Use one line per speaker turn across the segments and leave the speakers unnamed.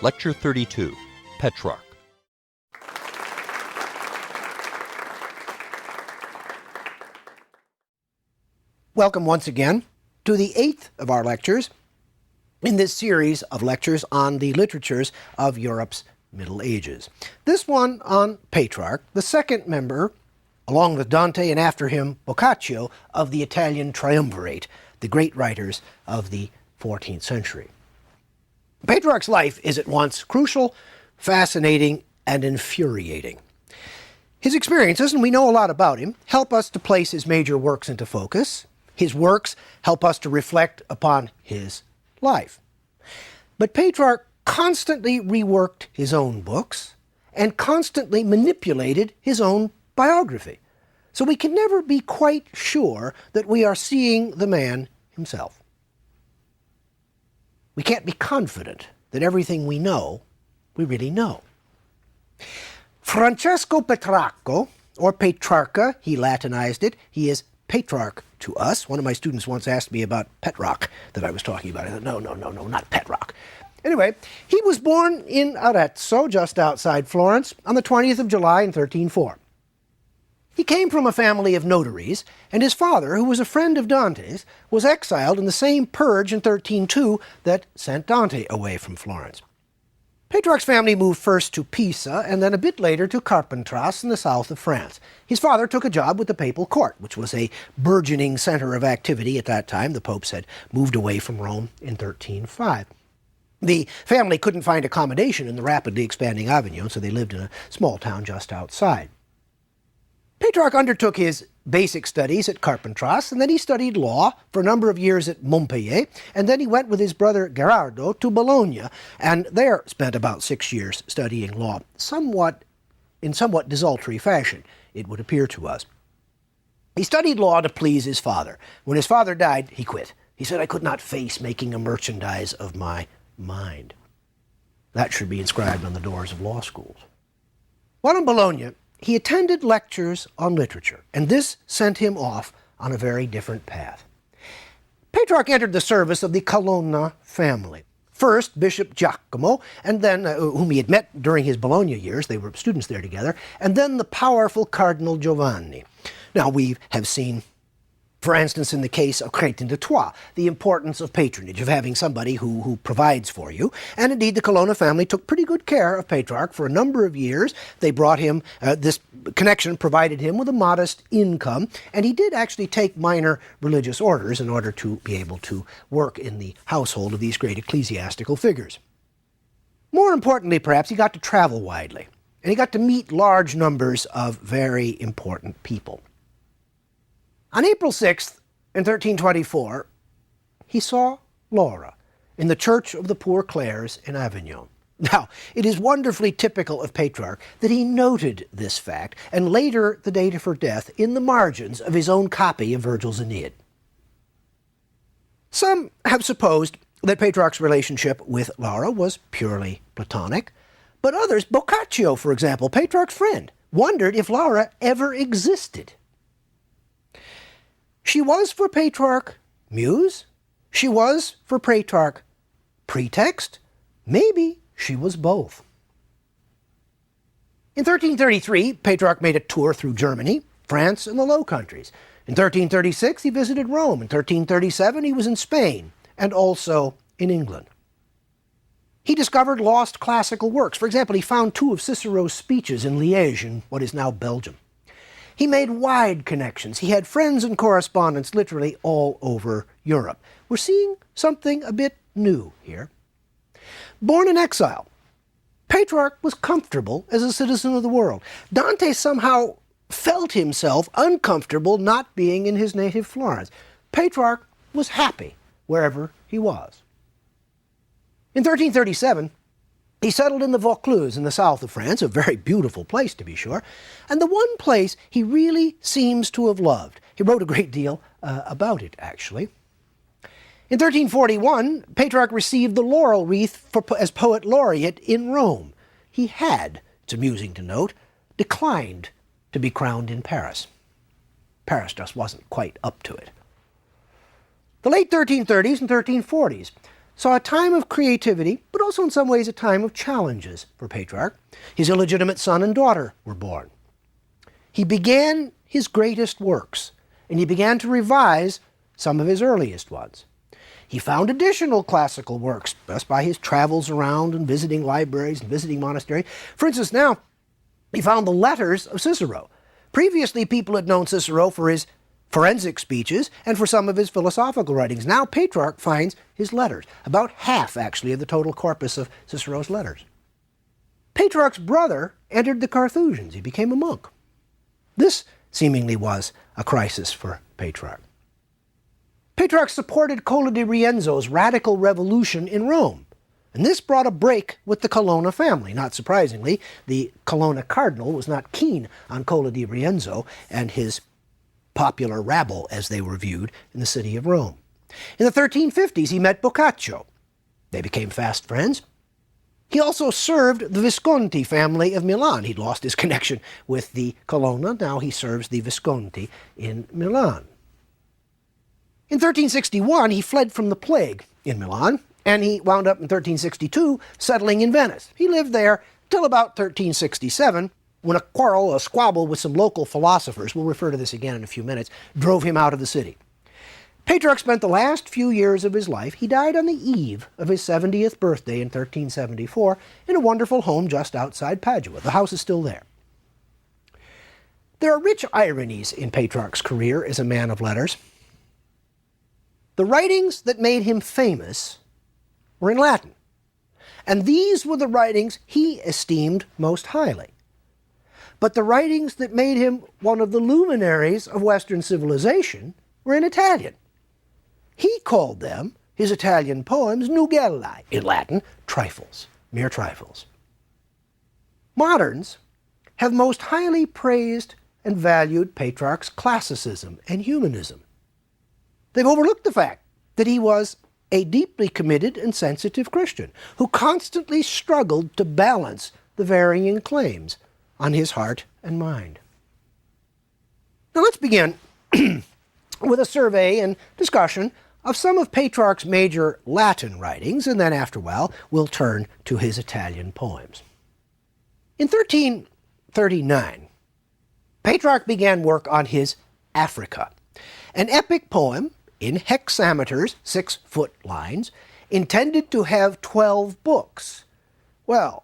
Lecture 32, Petrarch.
Welcome once again to the 8th of our lectures in this series of lectures on the literatures of Europe's Middle Ages. This one on Petrarch, the second member, along with Dante and after him Boccaccio, of the Italian triumvirate, the great writers of the 14th century. Petrarch's life is at once crucial, fascinating, and infuriating. His experiences, and we know a lot about him, help us to place his major works into focus. His works help us to reflect upon his life. But Petrarch constantly reworked his own books and constantly manipulated his own biography. So we can never be quite sure that we are seeing the man himself. We can't be confident that everything we know, we really know. Francesco Petrarca, or Petrarca, he Latinized it. He is Petrarch to us. One of my students once asked me about Petrarch that I was talking about. I said, no, not Petrarch. Anyway, he was born in Arezzo, just outside Florence, on the 20th of July in 1304. He came from a family of notaries, and his father, who was a friend of Dante's, was exiled in the same purge in 1302 that sent Dante away from Florence. Petrarch's family moved first to Pisa and then a bit later to Carpentras in the south of France. His father took a job with the papal court, which was a burgeoning center of activity at that time. The popes had moved away from Rome in 1305. The family couldn't find accommodation in the rapidly expanding Avignon, so they lived in a small town just outside. Petrarch undertook his basic studies at Carpentras, and then he studied law for a number of years at Montpellier, and then he went with his brother Gherardo to Bologna, and there spent about 6 years studying law, in somewhat desultory fashion, it would appear to us. He studied law to please his father. When his father died, he quit. He said, "I could not face making a merchandise of my mind." That should be inscribed on the doors of law schools. While in Bologna, he attended lectures on literature, and this sent him off on a very different path. Petrarch entered the service of the Colonna family. First, Bishop Giacomo, and then, whom he had met during his Bologna years, they were students there together, and then the powerful Cardinal Giovanni. Now, we have seen, for instance, in the case of Crétin de Troyes, the importance of patronage, of having somebody who provides for you. And indeed, the Colonna family took pretty good care of Petrarch for a number of years. They brought him, this connection provided him with a modest income, and he did actually take minor religious orders in order to be able to work in the household of these great ecclesiastical figures. More importantly, perhaps, he got to travel widely, and he got to meet large numbers of very important people. On April 6th, in 1324, he saw Laura in the Church of the Poor Clares in Avignon. Now, it is wonderfully typical of Petrarch that he noted this fact, and later the date of her death, in the margins of his own copy of Virgil's Aeneid. Some have supposed that Petrarch's relationship with Laura was purely platonic, but others, Boccaccio, for example, Petrarch's friend, wondered if Laura ever existed. She was for Petrarch muse. She was for Petrarch pretext. Maybe she was both. In 1333, Petrarch made a tour through Germany, France, and the Low Countries. In 1336, he visited Rome. In 1337, he was in Spain, and also in England. He discovered lost classical works. For example, he found 2 of Cicero's speeches in Liège, in what is now Belgium. He made wide connections. He had friends and correspondents literally all over Europe. We're seeing something a bit new here. Born in exile, Petrarch was comfortable as a citizen of the world. Dante somehow felt himself uncomfortable not being in his native Florence. Petrarch was happy wherever he was. In 1337, he settled in the Vaucluse in the south of France, a very beautiful place to be sure, and the one place he really seems to have loved. He wrote a great deal about it, actually. In 1341, Petrarch received the laurel wreath as poet laureate in Rome. He had, it's amusing to note, declined to be crowned in Paris. Paris just wasn't quite up to it. The late 1330s and 1340s saw a time of creativity, but also in some ways a time of challenges for Petrarch. His illegitimate son and daughter were born. He began his greatest works, and he began to revise some of his earliest ones. He found additional classical works, just by his travels around and visiting libraries and visiting monasteries. For instance, now, he found the letters of Cicero. Previously, people had known Cicero for his forensic speeches and for some of his philosophical writings. Now Petrarch finds his letters, about half, actually, of the total corpus of Cicero's letters. Petrarch's brother entered the Carthusians. He became a monk. This seemingly was a crisis for Petrarch. Petrarch supported Cola di Rienzo's radical revolution in Rome, and this brought a break with the Colonna family. Not surprisingly, the Colonna cardinal was not keen on Cola di Rienzo and his popular rabble, as they were viewed in the city of Rome. In the 1350s, he met Boccaccio. They became fast friends. He also served the Visconti family of Milan. He'd lost his connection with the Colonna. Now he serves the Visconti in Milan. In 1361, he fled from the plague in Milan, and he wound up in 1362 settling in Venice. He lived there till about 1367, when a squabble with some local philosophers, we'll refer to this again in a few minutes, drove him out of the city. Petrarch spent the last few years of his life, he died on the eve of his 70th birthday in 1374 in a wonderful home just outside Padua. The house is still there. There are rich ironies in Petrarch's career as a man of letters. The writings that made him famous were in Latin, and these were the writings he esteemed most highly. But the writings that made him one of the luminaries of Western civilization were in Italian. He called them, his Italian poems, nugellae, in Latin, trifles, mere trifles. Moderns have most highly praised and valued Petrarch's classicism and humanism. They've overlooked the fact that he was a deeply committed and sensitive Christian who constantly struggled to balance the varying claims on his heart and mind. Now let's begin with a survey and discussion of some of Petrarch's major Latin writings, and then after a while we'll turn to his Italian poems. In 1339, Petrarch began work on his Africa, an epic poem in hexameters, 6-foot lines, intended to have 12 books. Well,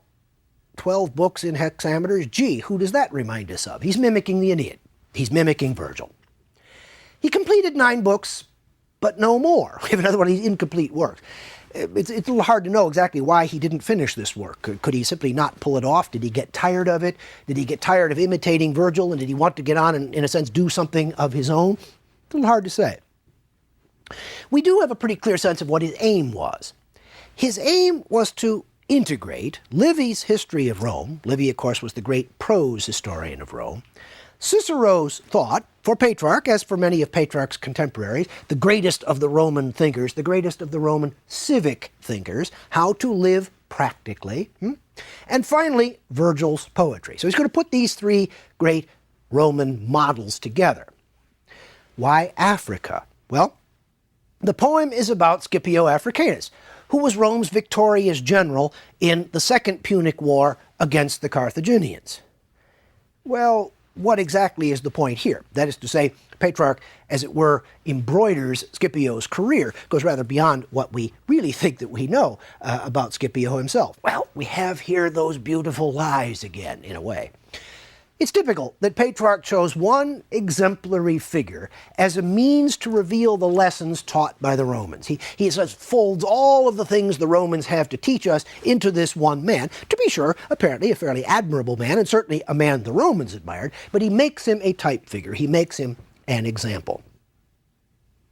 12 books in hexameters, gee, who does that remind us of? He's mimicking the Aeneid. He's mimicking Virgil. He completed 9 books, but no more. We have another one of these incomplete works. It's a little hard to know exactly why he didn't finish this work. Could he simply not pull it off? Did he get tired of it? Did he get tired of imitating Virgil, and did he want to get on and, in a sense, do something of his own? It's a little hard to say. We do have a pretty clear sense of what his aim was. His aim was to integrate Livy's history of Rome. Livy, of course, was the great prose historian of Rome. Cicero's thought, for Petrarch, as for many of Petrarch's contemporaries, the greatest of the Roman thinkers, the greatest of the Roman civic thinkers, how to live practically. And finally, Virgil's poetry. So he's going to put these 3 great Roman models together. Why Africa? Well, the poem is about Scipio Africanus, who was Rome's victorious general in the Second Punic War against the Carthaginians. Well, what exactly is the point here? That is to say, Petrarch, as it were, embroiders Scipio's career, goes rather beyond what we really think that we know about Scipio himself. Well, we have here those beautiful lies again, in a way. It's typical that Petrarch chose one exemplary figure as a means to reveal the lessons taught by the Romans. He says, folds all of the things the Romans have to teach us into this one man. To be sure, apparently a fairly admirable man, and certainly a man the Romans admired, but he makes him a type figure. He makes him an example.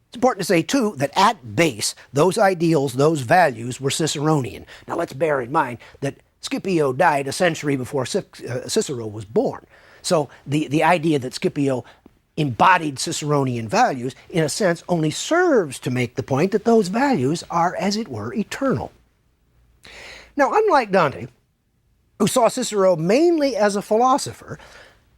It's important to say, too, that at base, those ideals, those values were Ciceronian. Now let's bear in mind that Scipio died a century before Cicero was born. So the idea that Scipio embodied Ciceronian values, in a sense, only serves to make the point that those values are, as it were, eternal. Now, unlike Dante, who saw Cicero mainly as a philosopher,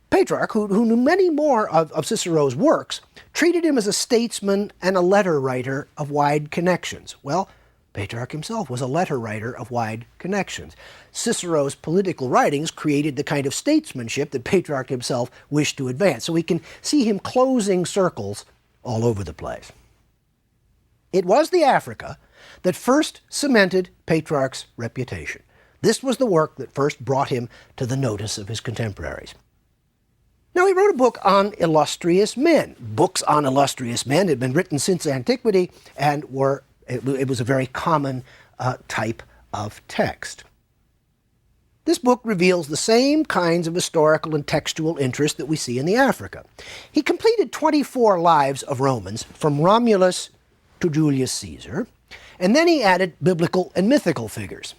Petrarch, who knew many more of Cicero's works, treated him as a statesman and a letter writer of wide connections. Well, Petrarch himself was a letter writer of wide connections. Cicero's political writings created the kind of statesmanship that Petrarch himself wished to advance. So we can see him closing circles all over the place. It was the Africa that first cemented Petrarch's reputation. This was the work that first brought him to the notice of his contemporaries. Now, he wrote a book on illustrious men. Books on illustrious men had been written since antiquity and it was a very common type of text. This book reveals the same kinds of historical and textual interest that we see in the Africa. He completed 24 lives of Romans, from Romulus to Julius Caesar, and then he added biblical and mythical figures.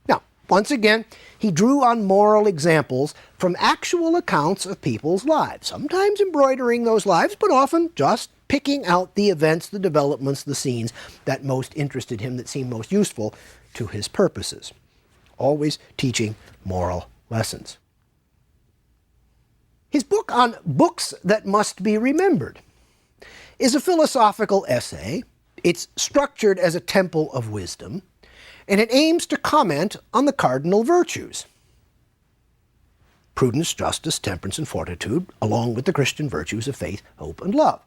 Now, once again, he drew on moral examples from actual accounts of people's lives, sometimes embroidering those lives, but often just picking out the events, the developments, the scenes that most interested him, that seemed most useful to his purposes, always teaching moral lessons. His book on books that must be remembered is a philosophical essay. It's structured as a temple of wisdom, and it aims to comment on the cardinal virtues: prudence, justice, temperance, and fortitude, along with the Christian virtues of faith, hope, and love.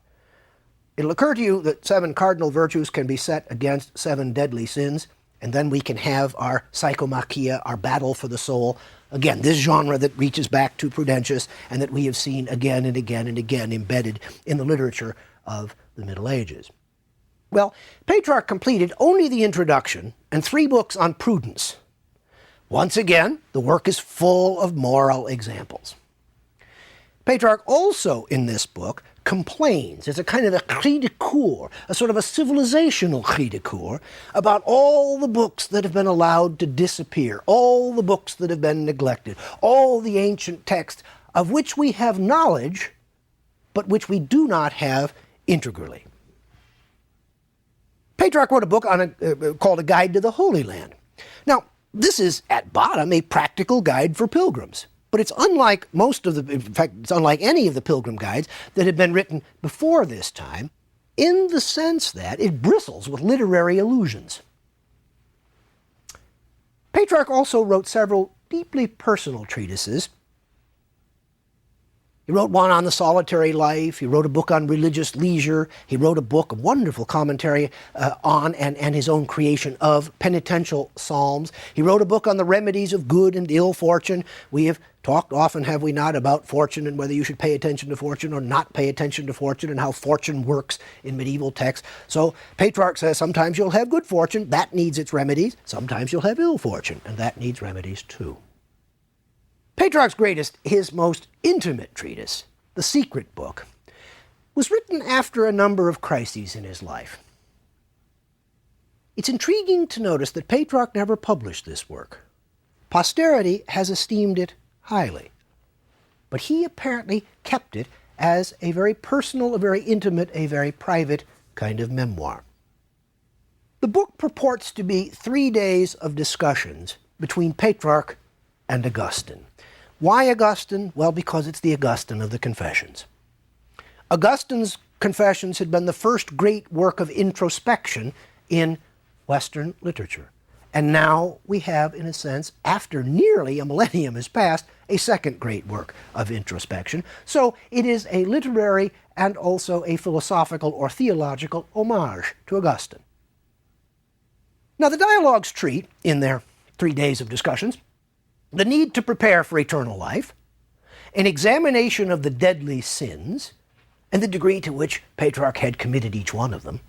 It'll occur to you that 7 cardinal virtues can be set against 7 deadly sins, and then we can have our psychomachia, our battle for the soul. Again, this genre that reaches back to Prudentius and that we have seen again and again and again embedded in the literature of the Middle Ages. Well, Petrarch completed only the introduction and 3 books on prudence. Once again, the work is full of moral examples. Petrarch also, in this book, complains. It's a kind of a cri de coeur, a sort of a civilizational cri de coeur, about all the books that have been allowed to disappear, all the books that have been neglected, all the ancient texts of which we have knowledge, but which we do not have integrally. Petrarch wrote a book called A Guide to the Holy Land. Now, this is, at bottom, a practical guide for pilgrims. But it's unlike it's unlike any of the pilgrim guides that had been written before this time, in the sense that it bristles with literary allusions. Petrarch also wrote several deeply personal treatises. He wrote one on the solitary life. He wrote a book on religious leisure. He wrote a book, a wonderful commentary on and his own creation of penitential psalms. He wrote a book on the remedies of good and ill fortune. We have talked often, have we not, about fortune and whether you should pay attention to fortune or not pay attention to fortune and how fortune works in medieval texts. So Petrarch says sometimes you'll have good fortune, that needs its remedies. Sometimes you'll have ill fortune, and that needs remedies too. Petrarch's greatest, his most intimate treatise, The Secret Book, was written after a number of crises in his life. It's intriguing to notice that Petrarch never published this work. Posterity has esteemed it highly, but he apparently kept it as a very personal, a very intimate, a very private kind of memoir. The book purports to be 3 days of discussions between Petrarch and Augustine. Why Augustine? Well, because it's the Augustine of the Confessions. Augustine's Confessions had been the first great work of introspection in Western literature. And now we have, in a sense, after nearly a millennium has passed, a second great work of introspection. So it is a literary and also a philosophical or theological homage to Augustine. Now, the dialogues treat, in their 3 days of discussions, the need to prepare for eternal life, an examination of the deadly sins, and the degree to which Petrarch had committed each one of them,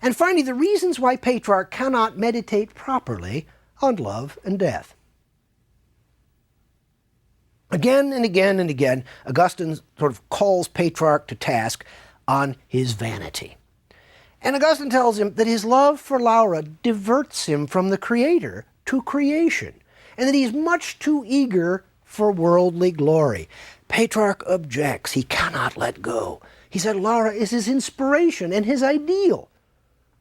and finally the reasons why Petrarch cannot meditate properly on love and death. Again and again and again, Augustine sort of calls Petrarch to task on his vanity. And Augustine tells him that his love for Laura diverts him from the Creator to creation, and that he's much too eager for worldly glory. Petrarch objects. He cannot let go. He said Laura is his inspiration and his ideal.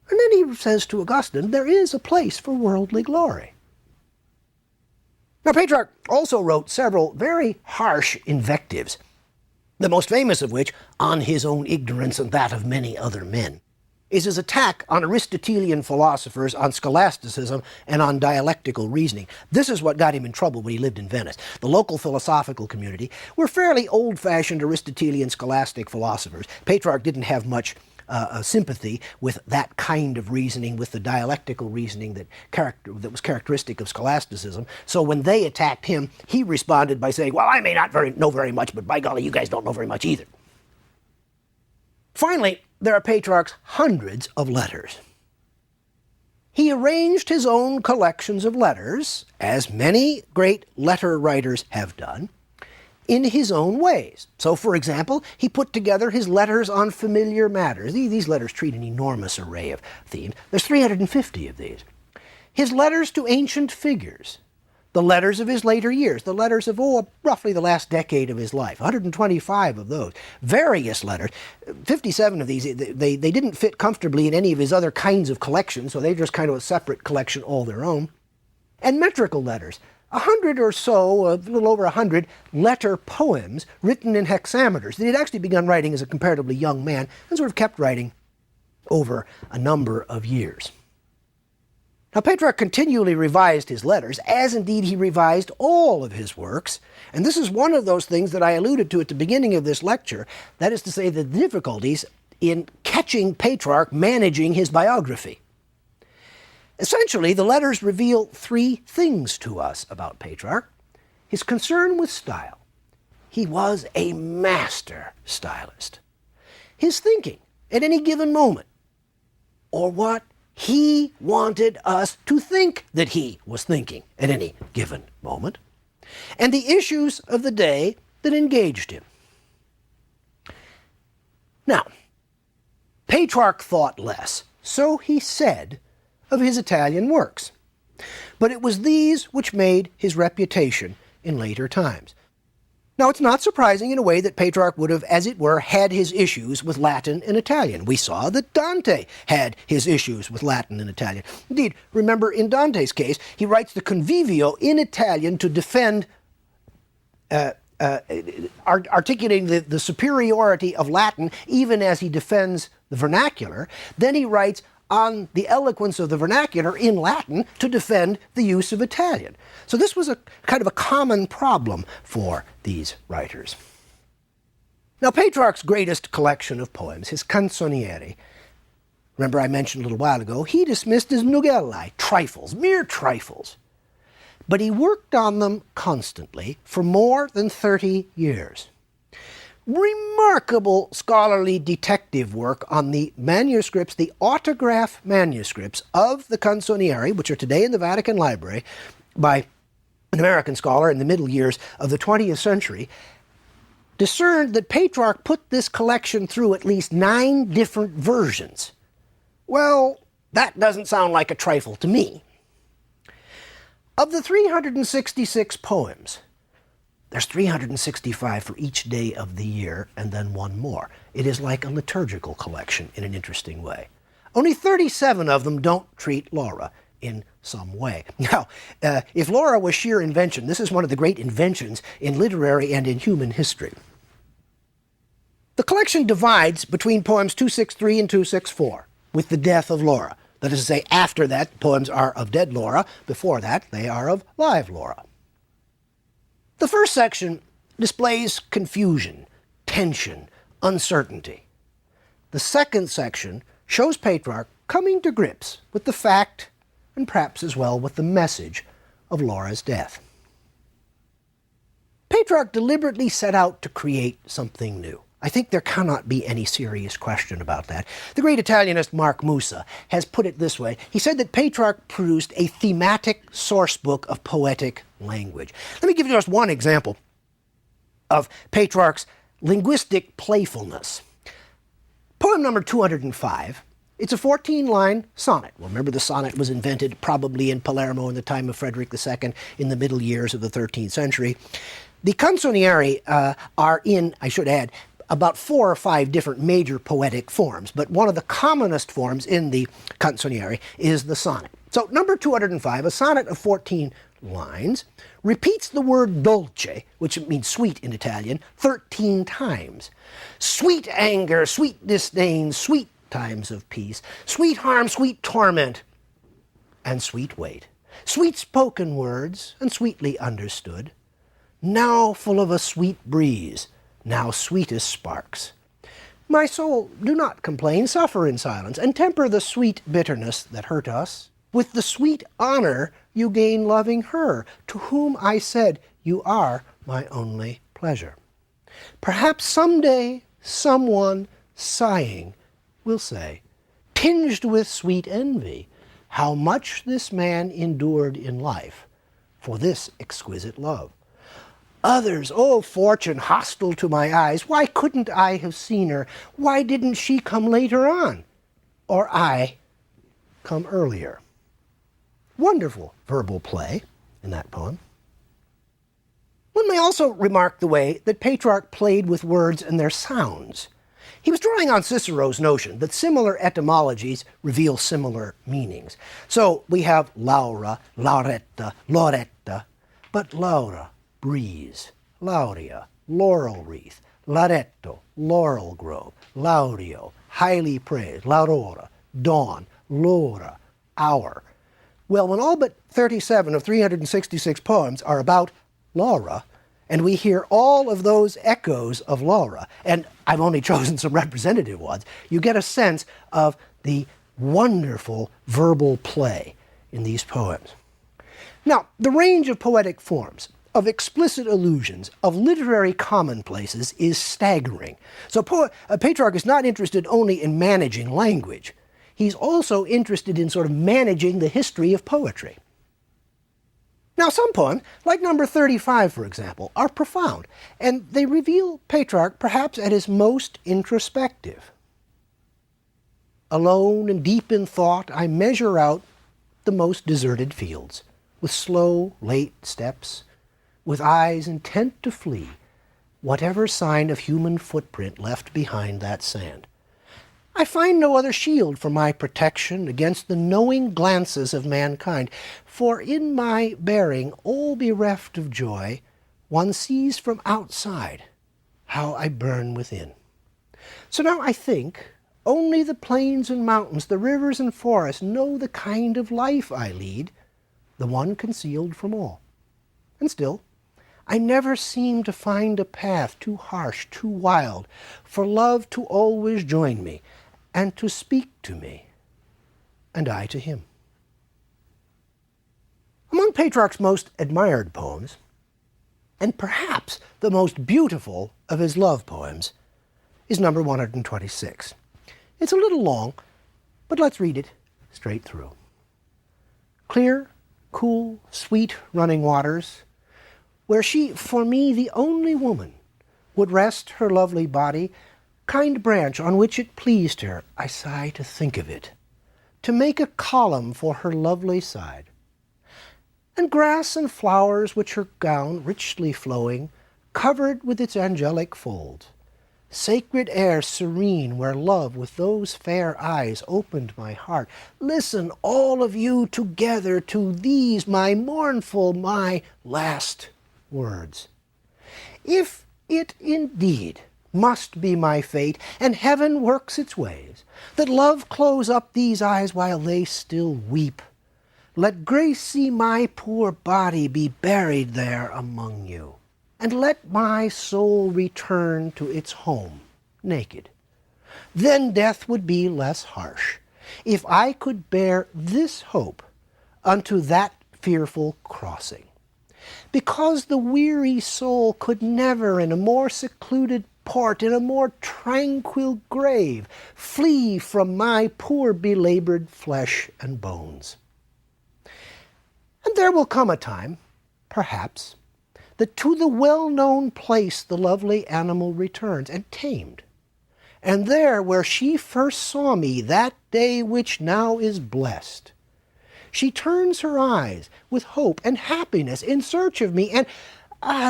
And then he says to Augustine, there is a place for worldly glory. Now, Petrarch also wrote several very harsh invectives, the most famous of which on his own ignorance and that of many other men. is his attack on Aristotelian philosophers, on scholasticism, and on dialectical reasoning. This is what got him in trouble when he lived in Venice. The local philosophical community were fairly old-fashioned Aristotelian scholastic philosophers. Petrarch didn't have much sympathy with that kind of reasoning, with the dialectical reasoning that was characteristic of scholasticism. So when they attacked him, he responded by saying, well, I may not know very much, but by golly, you guys don't know very much either. Finally, there are Petrarch's hundreds of letters. He arranged his own collections of letters, as many great letter writers have done, in his own ways. So, for example, he put together his letters on familiar matters. These letters treat an enormous array of themes. There's 350 of these. His letters to ancient figures, the letters of his later years, the letters of, roughly the last decade of his life, 125 of those. Various letters, 57 of these, they didn't fit comfortably in any of his other kinds of collections, so they're just kind of a separate collection all their own. And metrical letters, 100 or so, a little over 100 letter poems written in hexameters that he'd actually begun writing as a comparatively young man and sort of kept writing over a number of years. Now, Petrarch continually revised his letters, as indeed he revised all of his works, and this is one of those things that I alluded to at the beginning of this lecture, that is to say, the difficulties in catching Petrarch managing his biography. Essentially, the letters reveal three things to us about Petrarch. His concern with style. He was a master stylist. His thinking at any given moment, or what he wanted us to think that he was thinking at any given moment, and the issues of the day that engaged him. Now, Petrarch thought less, so he said, of his Italian works. But it was these which made his reputation in later times. Now, it's not surprising in a way that Petrarch would have, as it were, had his issues with Latin and Italian. We saw that Dante had his issues with Latin and Italian. Indeed, remember, in Dante's case, he writes the Convivio in Italian to defend articulating the superiority of Latin, even as he defends the vernacular. Then he writes on the eloquence of the vernacular in Latin to defend the use of Italian. So this was a kind of a common problem for these writers. Now, Petrarch's greatest collection of poems, his Canzoniere, remember I mentioned a little while ago, he dismissed as nugellae, trifles, mere trifles. But he worked on them constantly for more than 30 years. Remarkable scholarly detective work on the manuscripts, the autograph manuscripts of the Canzoniere, which are today in the Vatican Library, by an American scholar in the middle years of the 20th century, discerned that Petrarch put this collection through at least 9 different versions. Well, that doesn't sound like a trifle to me. Of the 366 poems, there's 365 for each day of the year, and then one more. It is like a liturgical collection in an interesting way. Only 37 of them don't treat Laura in some way. Now, if Laura was sheer invention, this is one of the great inventions in literary and in human history. The collection divides between poems 263 and 264, with the death of Laura. That is to say, after that, poems are of dead Laura. Before that, they are of live Laura. The first section displays confusion, tension, uncertainty. The second section shows Petrarch coming to grips with the fact, and perhaps as well with the message, of Laura's death. Petrarch deliberately set out to create something new. I think there cannot be any serious question about that. The great Italianist Mark Musa has put it this way. He said that Petrarch produced a thematic sourcebook of poetic language. Let me give you just one example of Petrarch's linguistic playfulness. Poem number 205, it's a 14-line sonnet. Well, remember, the sonnet was invented probably in Palermo in the time of Frederick II in the middle years of the 13th century. The Canzoniere are in, I should add, about 4 or 5 different major poetic forms, but one of the commonest forms in the Canzoniere is the sonnet. So number 205, a sonnet of 14 lines, repeats the word dolce, which means sweet in Italian, 13 times. Sweet anger, sweet disdain, sweet times of peace, sweet harm, sweet torment, and sweet weight, sweet spoken words and sweetly understood, now full of a sweet breeze, now sweetest sparks. My soul, do not complain, suffer in silence, and temper the sweet bitterness that hurt us. With the sweet honor you gain loving her, to whom I said, you are my only pleasure. Perhaps someday someone, sighing, will say, tinged with sweet envy, how much this man endured in life for this exquisite love. Others, oh fortune, hostile to my eyes, why couldn't I have seen her? Why didn't she come later on? Or I come earlier? Wonderful verbal play in that poem. One may also remark the way that Petrarch played with words and their sounds. He was drawing on Cicero's notion that similar etymologies reveal similar meanings. So we have Laura, Lauretta, Loretta, but Laura, breeze, Laurea, laurel wreath, Laretto, laurel grove, Laurio, highly praised, Laurora, dawn, Laura, hour. Well, when all but 37 of 366 poems are about Laura, and we hear all of those echoes of Laura, and I've only chosen some representative ones, you get a sense of the wonderful verbal play in these poems. Now, the range of poetic forms, of explicit allusions, of literary commonplaces is staggering. So Petrarch is not interested only in managing language. He's also interested in sort of managing the history of poetry. Now, some poems, like number 35, for example, are profound, and they reveal Petrarch perhaps at his most introspective. Alone and deep in thought, I measure out the most deserted fields, with slow, late steps, with eyes intent to flee whatever sign of human footprint left behind that sand. I find no other shield for my protection against the knowing glances of mankind, for in my bearing, all bereft of joy, one sees from outside how I burn within. So now I think only the plains and mountains, the rivers and forests know the kind of life I lead, the one concealed from all. And still, I never seem to find a path too harsh, too wild, for love to always join me, and to speak to me, and I to him. Among Petrarch's most admired poems, and perhaps the most beautiful of his love poems, is number 126. It's a little long, but let's read it straight through. Clear, cool, sweet running waters, where she, for me the only woman, would rest her lovely body, kind branch on which it pleased her, I sigh to think of it, to make a column for her lovely side. And grass and flowers which her gown, richly flowing, covered with its angelic folds. Sacred air serene where love with those fair eyes opened my heart. Listen, all of you together, to these my mournful, my last words. If it indeed must be my fate, and heaven works its ways, that love close up these eyes while they still weep, let grace see my poor body be buried there among you, and let my soul return to its home naked. Then death would be less harsh, if I could bear this hope unto that fearful crossing. Because the weary soul could never in a more secluded port, in a more tranquil grave, flee from my poor belabored flesh and bones. And there will come a time, perhaps, that to the well-known place the lovely animal returns, and tamed. And there, where she first saw me that day which now is blessed, she turns her eyes with hope and happiness in search of me, and,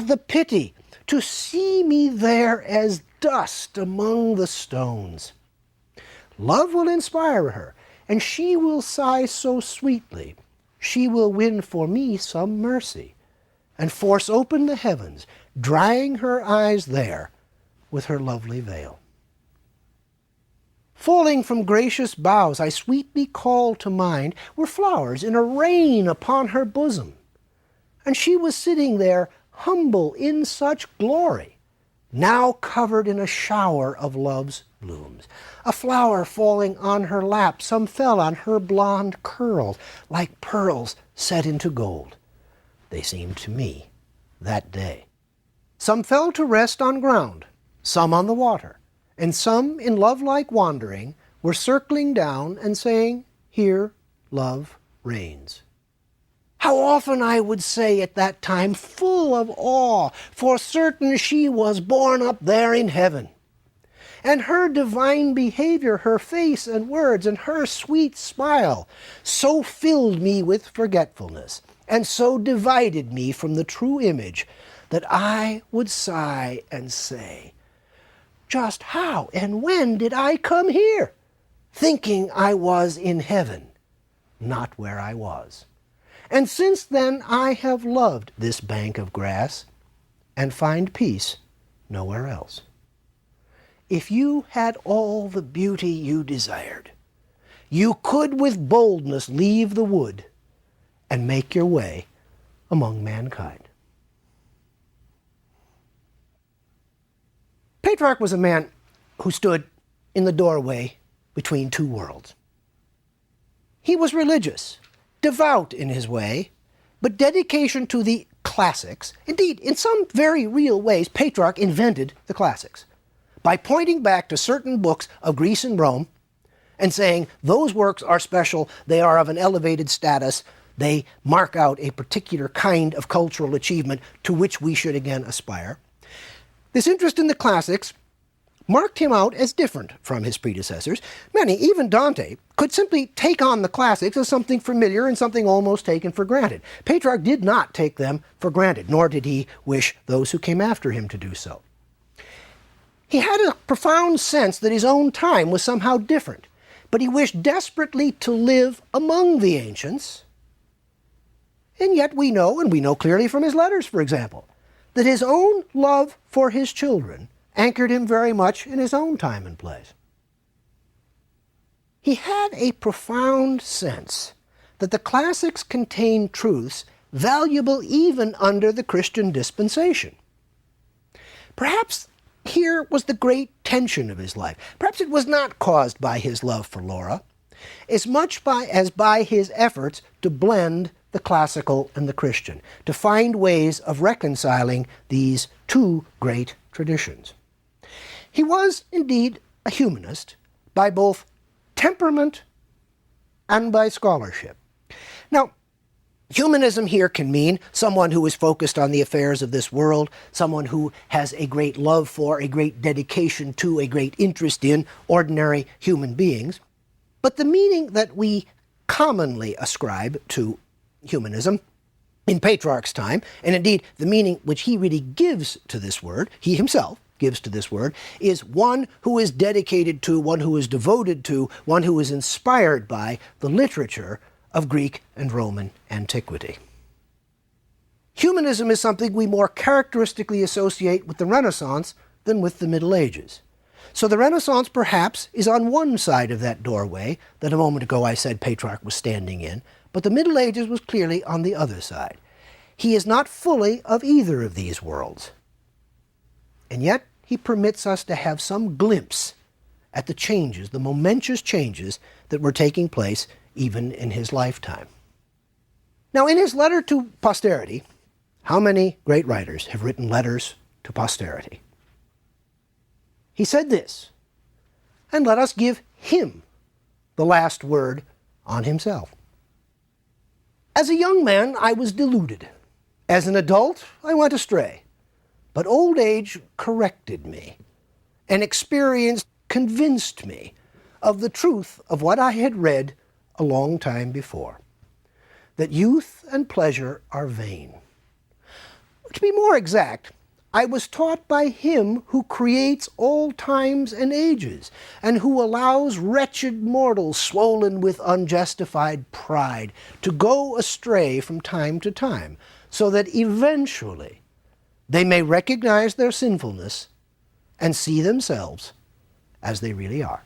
the pity, to see me there as dust among the stones. Love will inspire her, and she will sigh so sweetly. She will win for me some mercy, and force open the heavens, drying her eyes there with her lovely veil. Falling from gracious boughs, I sweetly call to mind, were flowers in a rain upon her bosom. And she was sitting there, humble in such glory, now covered in a shower of love's blooms. A flower falling on her lap, some fell on her blonde curls, like pearls set into gold. They seemed to me that day. Some fell to rest on ground, some on the water, and some in love-like wandering were circling down and saying, "Here love reigns." How often I would say at that time, full of awe, for certain she was born up there in heaven. And her divine behavior, her face and words, and her sweet smile so filled me with forgetfulness, and so divided me from the true image, that I would sigh and say, "Just how and when did I come here, thinking I was in heaven, not where I was? And since then I have loved this bank of grass, and find peace nowhere else." If you had all the beauty you desired, you could with boldness leave the wood and make your way among mankind. Petrarch was a man who stood in the doorway between two worlds. He was religious, devout in his way, but dedication to the classics. Indeed, in some very real ways, Petrarch invented the classics by pointing back to certain books of Greece and Rome and saying, those works are special, they are of an elevated status, they mark out a particular kind of cultural achievement to which we should again aspire. This interest in the classics marked him out as different from his predecessors. Many, even Dante, could simply take on the classics as something familiar and something almost taken for granted. Petrarch did not take them for granted, nor did he wish those who came after him to do so. He had a profound sense that his own time was somehow different, but he wished desperately to live among the ancients. And yet we know, and we know clearly from his letters, for example, that his own love for his children anchored him very much in his own time and place. He had a profound sense that the classics contained truths valuable even under the Christian dispensation. Perhaps here was the great tension of his life. Perhaps it was not caused by his love for Laura, as much as by his efforts to blend the classical and the Christian, to find ways of reconciling these two great traditions. He was indeed a humanist by both temperament and by scholarship. Now, humanism here can mean someone who is focused on the affairs of this world, someone who has a great love for, a great dedication to, a great interest in ordinary human beings. But the meaning that we commonly ascribe to humanism in Petrarch's time, and indeed the meaning which he really gives to this word, he himself gives to this word, is one who is dedicated to, one who is devoted to, one who is inspired by the literature of Greek and Roman antiquity. Humanism is something we more characteristically associate with the Renaissance than with the Middle Ages. So the Renaissance perhaps is on one side of that doorway that a moment ago I said Petrarch was standing in, but the Middle Ages was clearly on the other side. He is not fully of either of these worlds. And yet he permits us to have some glimpse at the changes, the momentous changes that were taking place even in his lifetime. Now, in his letter to posterity, how many great writers have written letters to posterity? He said this, and let us give him the last word on himself. As a young man, I was deluded. As an adult, I went astray. But old age corrected me, and experience convinced me of the truth of what I had read a long time before, that youth and pleasure are vain. To be more exact, I was taught by him who creates all times and ages, and who allows wretched mortals swollen with unjustified pride to go astray from time to time, so that eventually they may recognize their sinfulness and see themselves as they really are.